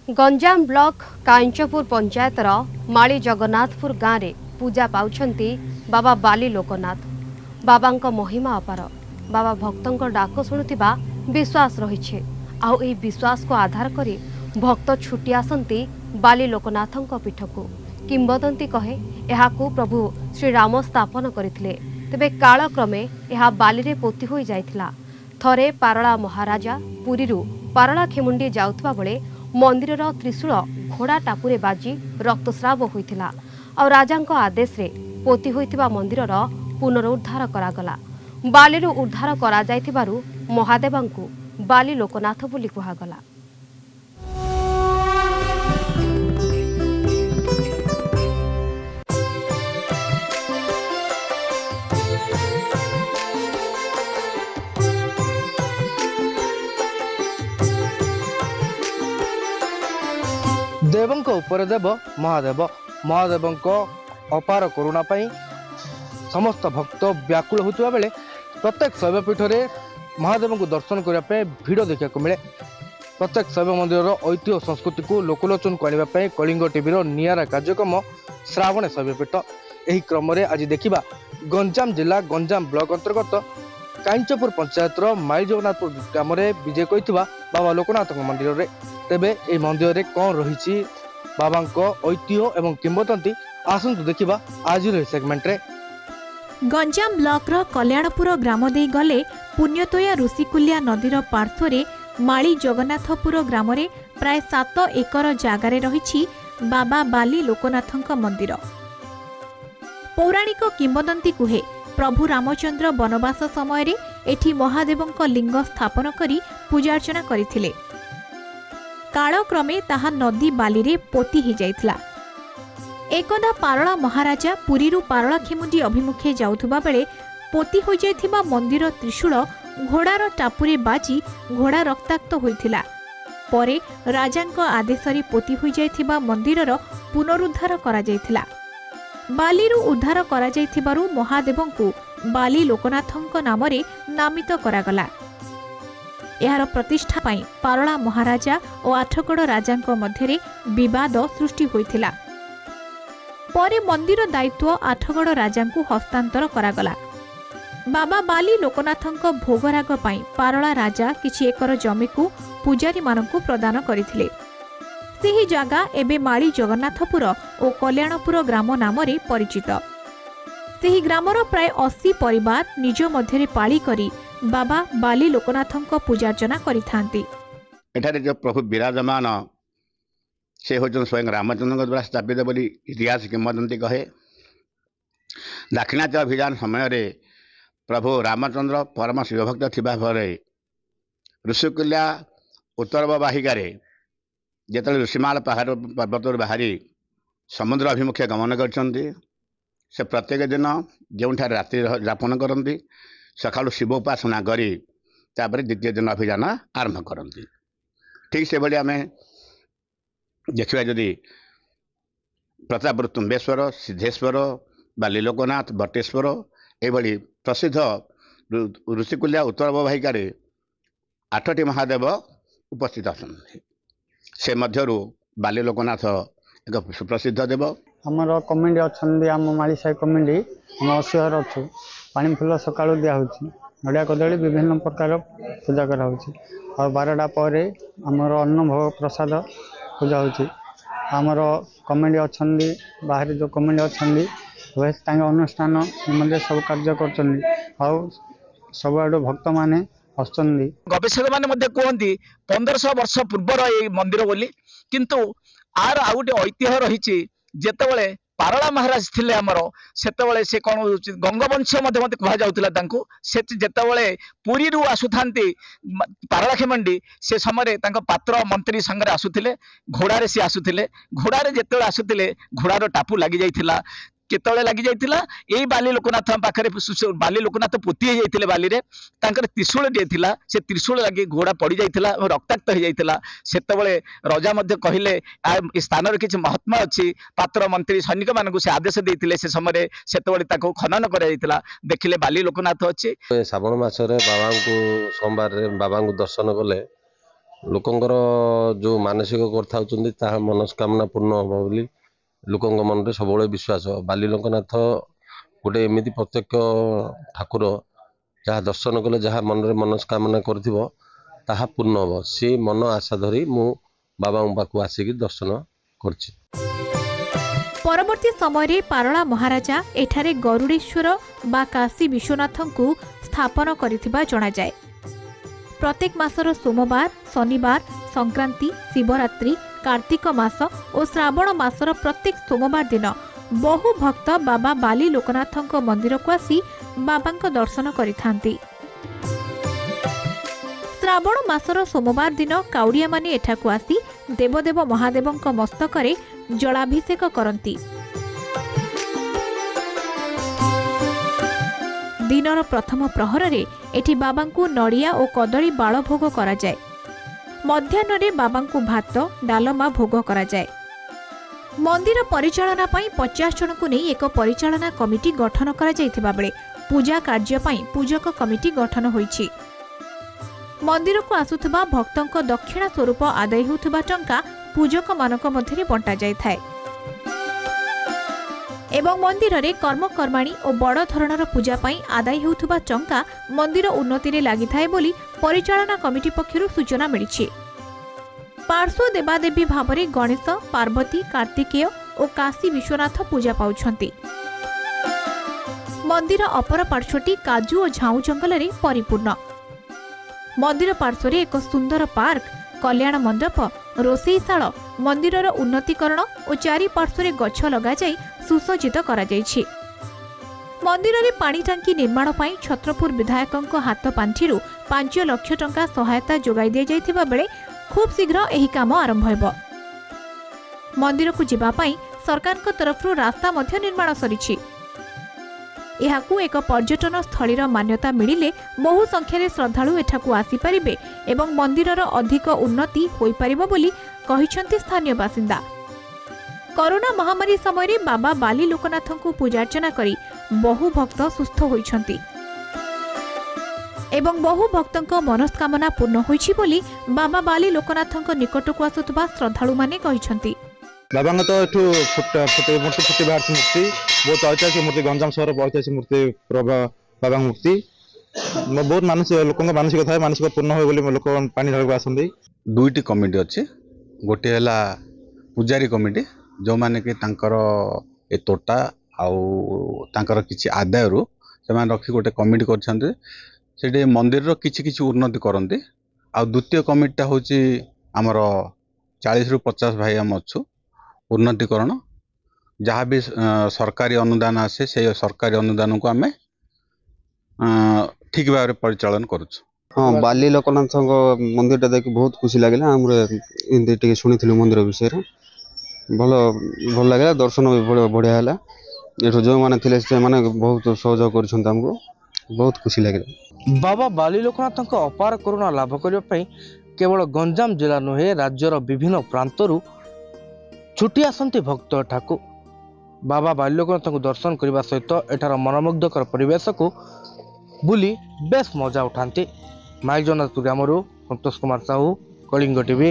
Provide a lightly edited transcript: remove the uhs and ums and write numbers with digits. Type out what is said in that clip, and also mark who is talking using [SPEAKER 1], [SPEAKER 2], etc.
[SPEAKER 1] Ganjam block कांचपुर पंचायतर माली जगन्नाथपुर गाँव में पूजा पाउछंती बाबा बाली लोकनाथ। बाबा महिमा अपार। बाबा भक्तों डाक शुणुवा विश्वास रही। आउ ए विश्वास को आधार करी भक्त छुटी आसती बाली लोकनाथों पीठ को। किंबदंती कहे यहाकू प्रभु श्रीराम स्थापन करथिले। तेबे कालक्रमे यह बाली रे पोती होई जाइथिला। थरे पारला महाराजा पुरीरू पारला खेमुंडी जाउथबा बेले मंदिरर त्रिशूल घोड़ा टापुरे बाजी रक्तस्राव होइथिला। और राजांको आदेश रे पोती होइथिबा मंदिरर पुनरुद्धार करागला। बालीरू उद्धार करा जाइथिबारु महादेवंकु बाली लोकनाथ बोली कुहागला।
[SPEAKER 2] देवंक उपर देव महादेव। महादेवंक अपार करुणा पाई समस्त भक्त व्याकुल होता बेले प्रत्येक शैवपीठ में महादेव को दर्शन करने भिड़ देखा मिले। प्रत्येक शैव मंदिर ऐतिह्य संस्कृति को लोकलोचन को आने कलिंग टीवी निआरा कार्यक्रम श्रावण शैवपीठ। यही क्रम आज देखा गंजाम जिला गंजाम ब्लॉक अंतर्गत कांचपुर पंचायतर माली जगन्नाथपुर ग्राम में विजय करथिबा बाबा लोकनाथ मंदिर में। तेबे ए मंदिर में कौन रही बाबा ऐतिह्य एवं किंबदंती आसतु देखा आज सेगमेंट रे।
[SPEAKER 3] गंजाम ब्लॉक रो कल्याणपुर ग्राम दे गले पुण्यतोया ऋषिकुलिया नदीर पार्श्वरे माली जगन्नाथपुर ग्राम में प्राय 7 एकर जगार रही बाबा बाली लोकनाथଙ୍କ मंदिर। पौराणिक किंबदंती कुहे प्रभु रामचंद्र वनवास समय रे एठी महादेवଙ୍କ लिंग स्थापन करी पूजार्चना करिथिले। कालक्रमे ताहा नदी बाली रे पोती ही जाइथिला। एकदा पारला महाराजा पुरीरू पारला खेमुंडी अभिमुखे जाउथुबा बेले पोती हो जाइथिबा मंदिर त्रिशूल घोड़ार टापुरे बाजी घोड़ा रक्ताक्त होइथिला। परे राजांक आदेशरी पोती हो जाइथिबा मंदिरर पुनरुद्धार करा जाइथिला। बालीरू उद्धार करा जाइथिबारु महादेवंकु बाली लोकनाथଙ୍କ नामरे नामित करागला। यार प्रतिष्ठा पाई पारला महाराजा और आठगड़ राजांक मध्यरे विवाद सृष्टि होइथिला। परे मंदिर दायित्व आठगड़ राजांकु हस्तांतर करागला। बाबा बाली लोकनाथଙ୍କ भोगराग पाई पारला राजा किछि एकर जमी को पूजारी मानकु प्रदान करिथिले। सेही जागा एबे माली जगन्नाथपुर और कल्याणपुर ग्राम नामरे परिचित। सेही ग्रामर प्राय 80 परिवार निज मध्यरे पाली करी बाबा बाली लोकनाथଙ୍କ पूजार्चना करिथांती।
[SPEAKER 4] एठारे जो प्रभु विराजमान से होजन स्वयं रामचंद्र द्वारा स्थापित बोली इतिहास किंबदंती कहे। दाक्षिणात्य अभियान समय रे प्रभु रामचंद्र परम शिवभक्त थिबा भरे ऋषिकुल्या उत्तर बाहिकारे जेतले ऋषिमाल पहाड़ पर्वत बाहरी समुद्र अभिमुखे गमन करछन्ती। से प्रत्येक दिन जोठार रात्रि यापन करती सकालू शिव उपासना करी तापर द्वितीय दिन अभियान आरंभ करती। ठीक से भाई आम देखा जदि प्रताप तुम्बेश्वर सिद्धेश्वर बाली लोकनाथ बटेश्वर ये प्रसिद्ध ऋषिकुल्या उत्तर अववाहिकार 8टी महादेव उपस्थित अच्छा। से मध्यरु बाली लोकनाथ एक सुप्रसिद्ध देव।
[SPEAKER 5] आमर कमेटी अच्छा आम मालीसाई कमेटी आम 80 घर अच्छु। पानी फूल सकाळु दिया होछि। नड़िया कदली विभिन्न प्रकार पूजा करा होछि। और 12टा पर आमर अन्न भोग प्रसाद पूजा होछि। आमर कमेटी अच्छा बाहर जो कमेटी अच्छा अनुष्ठान निम्न सब कार्य कर सब आड़ भक्त माने
[SPEAKER 6] गवेषक मैंने कहते 1500 वर्ष पूर्वर ये मंदिर बोली किंतु आर आ गोटे ऐतिह्य रही जेतेबेले पारला महाराज थिले आमर सेतेबेले से कौन गंगवंश मते कह जाउतिला से जेतेबेले पुरी रु आसुथांती पारला खेमंडी से समय पात्र मंत्री संगे आसुथिले घोड़ारे से आसुथिले। घोड़ारे जेतेबेले आसुथिले घोड़ार टापू लागि जाइथिला केतले लगी जाइथिला। एई बाली लोकनाथ पाखरे बाली लोकनाथ पोती हो जाइथिले। बाली रे तांकर त्रिशूल दिएथिला। से त्रिशूल लगी घोड़ा पड़ी जाइथिला और रक्ताक्त हो जाइथिला। सेतेबेले राजा मध्ये कहिले ए स्थान रे किछ महात्मा अछि। पात्र मंत्री सैनिक मानकु से आदेश देइथिले। से समय सेतेबेले ताको खनन करा जाइथिला। देखिले बाली लोकनाथ अछि।
[SPEAKER 7] श्रावण मास रे बाबा को सोमवार रे बाबा को दर्शन कले ଲୋକଙ୍କର ଯେଉଁ ମାନସିକ କରିଥାଉଛନ୍ତି ତାହା ମନସ୍କାମନା ପୂର୍ଣ୍ଣ ହେବ ବୋଲି ଲୋକଙ୍କ ମନରେ ସବୁବେଳେ ବିଶ୍ୱାସ। ବାଲି ଲୋକନାଥ ଗୋଟେ ଏମିତି ପ୍ରତ୍ୟକ୍ଷ ଠାକୁର ଯାହା ଦର୍ଶନ କଲେ ଯାହା ମନରେ ମନସ୍କାମନା କରିଥିବ ତାହା ପୂର୍ଣ୍ଣ ହେବ। ସେ ମନ ଆଶା ଧରି ମୁଁ ବାବାଙ୍କ ପାଖକୁ ଆସିକି ଦର୍ଶନ କରିଛି।
[SPEAKER 3] ପରବର୍ତ୍ତୀ ସମୟରେ ପାରଳା ମହାରାଜା ଏଠାରେ ଗରୁଡ଼େଶ୍ୱର ବା କାଶୀ ବିଶ୍ୱନାଥଙ୍କୁ ସ୍ଥାପନ କରିଥିବା ଜଣାଯାଏ। ପ୍ରତ୍ୟେକ ମାସର ସୋମବାର, ଶନିବାର, ସଂକ୍ରାନ୍ତି, ଶିବରାତ୍ରି, କାର୍ତ୍ତିକ ମାସ ଓ ଶ୍ରାବଣ ମାସର ପ୍ରତ୍ୟେକ ସୋମବାର ଦିନ ବହୁ ଭକ୍ତ ବାବା ବାଲି ଲୋକନାଥଙ୍କ ମନ୍ଦିରକୁ ଆସି ବାବାଙ୍କ ଦର୍ଶନ କରିଥାନ୍ତି। ଶ୍ରାବଣ ମାସର ସୋମବାର ଦିନ କାଉଡ଼ିଆମାନେ ଏଠାକୁ ଆସି ଦେବଦେବ ମହାଦେବଙ୍କ ମସ୍ତକରେ ଜଳାଭିଷେକ କରନ୍ତି। ଦିନର ପ୍ରଥମ ପ୍ରହରରେ ଏଠି ବାବାଙ୍କୁ ନଡ଼ିଆ ଓ କଦଳୀ ବାଳ ଭୋଗ କରାଯାଏ। ମଧ୍ୟାହ୍ନରେ ବାବାଙ୍କୁ ଭାତ ଡାଲମା ଭୋଗ କରାଯାଏ। ମନ୍ଦିର ପରିଚାଳନା ପାଇଁ 50 ଜଣଙ୍କୁ ନେଇ ଏକ ପରିଚାଳନା କମିଟି ଗଠନ କରାଯାଇଥିବା ବେଳେ ପୂଜା କାର୍ଯ୍ୟ ପାଇଁ ପୂଜକ କମିଟି ଗଠନ ହୋଇଛି। ମନ୍ଦିରକୁ ଆସୁଥିବା ଭକ୍ତଙ୍କ ଦକ୍ଷିଣା ସ୍ୱରୂପ ଆଦାୟ ହେଉଥିବା ଟଙ୍କା ପୂଜକମାନଙ୍କ ମଧ୍ୟରେ ବଣ୍ଟାଯାଇଥାଏ ଏବଂ ମନ୍ଦିରରେ କର୍ମକର୍ମାଣୀ ଓ ବଡ଼ ଧରଣର ପୂଜା ପାଇଁ ଆଦାୟ ହେଉଥିବା ଟଙ୍କା ମନ୍ଦିର ଉନ୍ନତିରେ ଲାଗିଥାଏ ବୋଲି ପରିଚାଳନା କମିଟି ପକ୍ଷରୁ ସୂଚନା ମିଳିଛି। ପାର୍ଶ୍ୱ ଦେବାଦେବୀ ଭାବରେ ଗଣେଶ, ପାର୍ବତୀ, କାର୍ତ୍ତିକେୟ ଓ କାଶୀ ବିଶ୍ୱନାଥ ପୂଜା ପାଉଛନ୍ତି। ମନ୍ଦିର ଅପର ପାର୍ଶ୍ୱଟି କାଜୁ ଓ ଝାଉଁ ଜଙ୍ଗଲରେ ପରିପୂର୍ଣ୍ଣ। ମନ୍ଦିର ପାର୍ଶ୍ୱରେ ଏକ ସୁନ୍ଦର ପାର୍କ, କଲ୍ୟାଣ ମଣ୍ଡପ, ରୋଷେଇଶାଳ, ମନ୍ଦିରର ଉନ୍ନତିକରଣ ଓ ଚାରିପାର୍ଶ୍ୱରେ ଗଛ ଲଗାଯାଇ ସୁସଜ୍ଜିତ କରାଯାଇଛି। ମନ୍ଦିରରେ ପାଣି ଟାଙ୍କି ନିର୍ମାଣ ପାଇଁ ଛତ୍ରପୁର ବିଧାୟକଙ୍କ ହାତ ପାଣ୍ଠିରୁ 5 ଲକ୍ଷ ଟଙ୍କା ସହାୟତା ଯୋଗାଇ ଦିଆଯାଇଥିବା ବେଳେ ଖୁବ୍ ଶୀଘ୍ର ଏହି କାମ ଆରମ୍ଭ ହେବ। ମନ୍ଦିରକୁ ଯିବା ପାଇଁ ସରକାରଙ୍କ ତରଫରୁ ରାସ୍ତା ମଧ୍ୟ ନିର୍ମାଣ ସରିଛି। ଏହାକୁ ଏକ ପର୍ଯ୍ୟଟନ ସ୍ଥଳୀର ମାନ୍ୟତା ମିଳିଲେ ବହୁ ସଂଖ୍ୟାରେ ଶ୍ରଦ୍ଧାଳୁ ଏଠାକୁ ଆସିପାରିବେ ଏବଂ ମନ୍ଦିରର ଅଧିକ ଉନ୍ନତି ହୋଇପାରିବ ବୋଲି କହିଛନ୍ତି ସ୍ଥାନୀୟ ବାସିନ୍ଦା। କରୋନା ମହାମାରୀ ସମୟରେ ବାବା ବାଲି ଲୋକନାଥଙ୍କୁ ପୂଜାର୍ଚ୍ଚନା କରି ବହୁ ଭକ୍ତ ସୁସ୍ଥ ହୋଇଛନ୍ତି ଏବଂ ବହୁ ଭକ୍ତଙ୍କ ମନସ୍କାମନା ପୂର୍ଣ୍ଣ ହୋଇଛି ବୋଲି ବାବା ବାଲି ଲୋକନାଥଙ୍କ ନିକଟକୁ ଆସୁଥିବା ଶ୍ରଦ୍ଧାଳୁମାନେ କହିଛନ୍ତି।
[SPEAKER 2] ବାବାଙ୍କ ତ ଏଠୁ ମୂର୍ତ୍ତି ଫୁଟି ବାହାରିଛି। ମୂର୍ତ୍ତି ବହୁତ ଐତିହାସିକ ମୂର୍ତ୍ତି, ଗଞ୍ଜାମ ସହର ଐତିହାସିକ ମୂର୍ତ୍ତି ବାବାଙ୍କ ମୂର୍ତ୍ତି। ବହୁତ ଲୋକଙ୍କ ମାନସିକ ଥାଏ, ମାନସିକ ପୂର୍ଣ୍ଣ ହୁଏ ବୋଲି ଲୋକ ପାଣି ଢାଳିବାକୁ ଆସନ୍ତି।
[SPEAKER 4] 2ଟି କମିଟି ଅଛି। ଗୋଟିଏ ହେଲା ପୂଜାରୀ କମିଟି, ଯେଉଁମାନେ କି ତାଙ୍କର ଏ ତୋଟା ଆଉ ତାଙ୍କର କିଛି ଆଦାୟରୁ ସେମାନେ ରଖି ଗୋଟେ କମିଟି କରିଛନ୍ତି। ସେଠି ମନ୍ଦିରର କିଛି କିଛି ଉନ୍ନତି କରନ୍ତି। ଆଉ ଦ୍ୱିତୀୟ କମିଟିଟା ହେଉଛି ଆମର 40ରୁ 50 ଭାଇ ଆମେ ଅଛୁ। ଉନ୍ନତିକରଣ ଯାହା ବି ସରକାରୀ ଅନୁଦାନ ଆସେ ସେଇ ସରକାରୀ ଅନୁଦାନକୁ ଆମେ ଠିକ୍ ଭାବରେ ପରିଚାଳନା କରୁଛୁ।
[SPEAKER 8] ହଁ, ବାଲି ଲୋକନାଥଙ୍କ ମନ୍ଦିରଟା ଦେଖି ବହୁତ ଖୁସି ଲାଗିଲା। ଆମର ଏମିତି ଟିକେ ଶୁଣିଥିଲୁ ମନ୍ଦିର ବିଷୟରେ, ଭଲ ଲାଗିଲା। ଦର୍ଶନ ବି ବଢ଼ିଆ ହେଲା। ଏଠୁ ଯେଉଁମାନେ ଥିଲେ ସେମାନେ ବହୁତ ସହଯୋଗ କରିଛନ୍ତି ଆମକୁ, ବହୁତ ଖୁସି ଲାଗିଲା।
[SPEAKER 2] ବାବା ବାଲି ଲୋକନାଥଙ୍କ ଅପାର କରୁଣା ଲାଭ କରିବା ପାଇଁ କେବଳ ଗଞ୍ଜାମ ଜିଲ୍ଲା ନୁହେଁ, ରାଜ୍ୟର ବିଭିନ୍ନ ପ୍ରାନ୍ତରୁ ଛୁଟି ଆସନ୍ତି ଭକ୍ତ ଏଠାକୁ। ବାବା ବାଲି ଲୋକନାଥଙ୍କୁ ଦର୍ଶନ କରିବା ସହିତ ଏଠାର ମନମୁଗ୍ଧକର ପରିବେଶକୁ ବୁଲି ବେଶ ମଜା ଉଠାନ୍ତି। ମାଇଲଜନାଥ ଗ୍ରାମରୁ ସନ୍ତୋଷ କୁମାର ସାହୁ, କଳିଙ୍ଗ ଟିଭି।